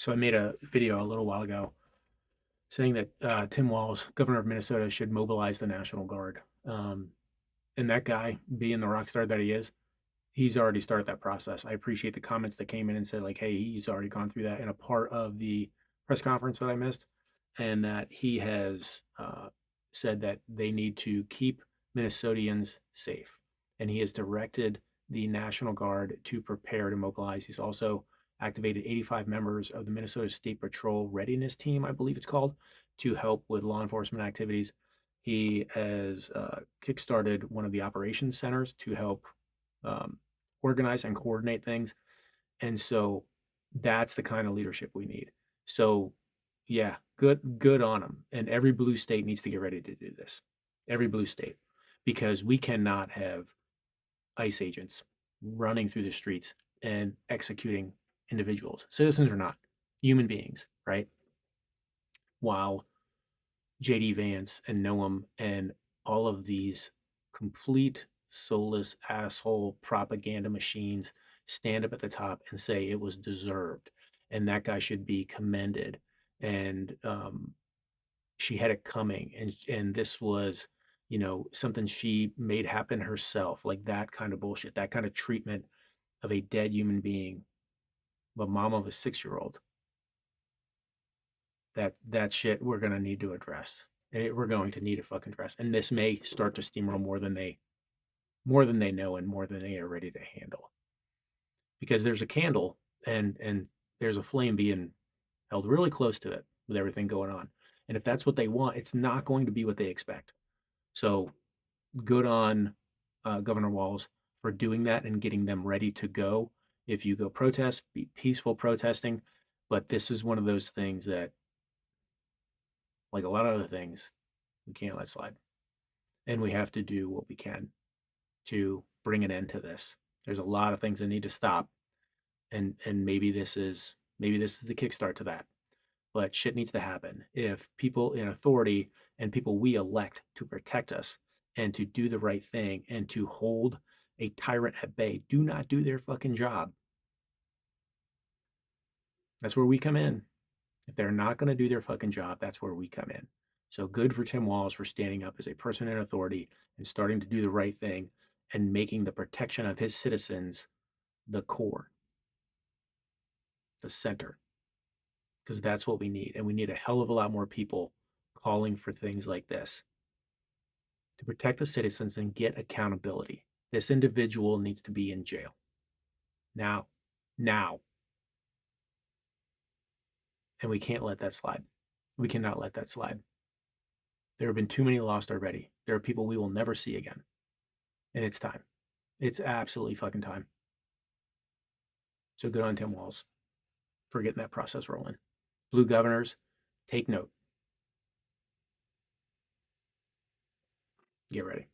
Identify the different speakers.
Speaker 1: So I made a video a little while ago saying that Tim Walz, governor of Minnesota, should mobilize the National Guard. And that guy, being the rock star that he is, he's already started that process. I appreciate the comments that came in and said, like, hey, he's already gone through that in a part of the press conference that I missed, and that he has said that they need to keep Minnesotans safe. And he has directed the National Guard to prepare to mobilize. He's also activated 85 members of the Minnesota State Patrol Readiness Team, I believe it's called, to help with law enforcement activities. He has kickstarted one of the operations centers to help um, organize and coordinate things. And so that's the kind of leadership we need. So yeah, good on them. And every blue state needs to get ready to do this. Every blue state, because we cannot have ICE agents running through the streets and executing individuals. Citizens are not human beings, right? While JD Vance and Noam and all of these complete soulless asshole propaganda machines stand up at the top and say it was deserved and that guy should be commended, and she had it coming, and this was, something she made happen herself, like that kind of bullshit, that kind of treatment of a dead human being, the mom of a 6-year-old. That shit we're gonna need to address. We're going to need to fucking address, and this may start to steamroll more than they know and more than they are ready to handle. Because there's a candle, and there's a flame being held really close to it with everything going on. And if that's what they want, it's not going to be what they expect. So good on Governor Walz for doing that and getting them ready to go. If you go protest, be peaceful protesting. But this is one of those things that, like a lot of other things, we can't let slide. And we have to do what we can to bring an end to this. There's a lot of things that need to stop, and maybe this is the kickstart to that. But shit needs to happen. If people in authority and people we elect to protect us and to do the right thing and to hold a tyrant at bay do not do their fucking job, that's where we come in. If they're not going to do their fucking job, that's where we come in. So good for Tim Walz for standing up as a person in authority and starting to do the right thing and making the protection of his citizens the core, the center, because that's what we need. And we need a hell of a lot more people calling for things like this to protect the citizens and get accountability. This individual needs to be in jail. Now. Now. And we can't let that slide. We cannot let that slide. There have been too many lost already. There are people we will never see again. And it's time. It's absolutely fucking time. So good on Tim Walz for getting that process rolling. Blue governors, take note. Get ready.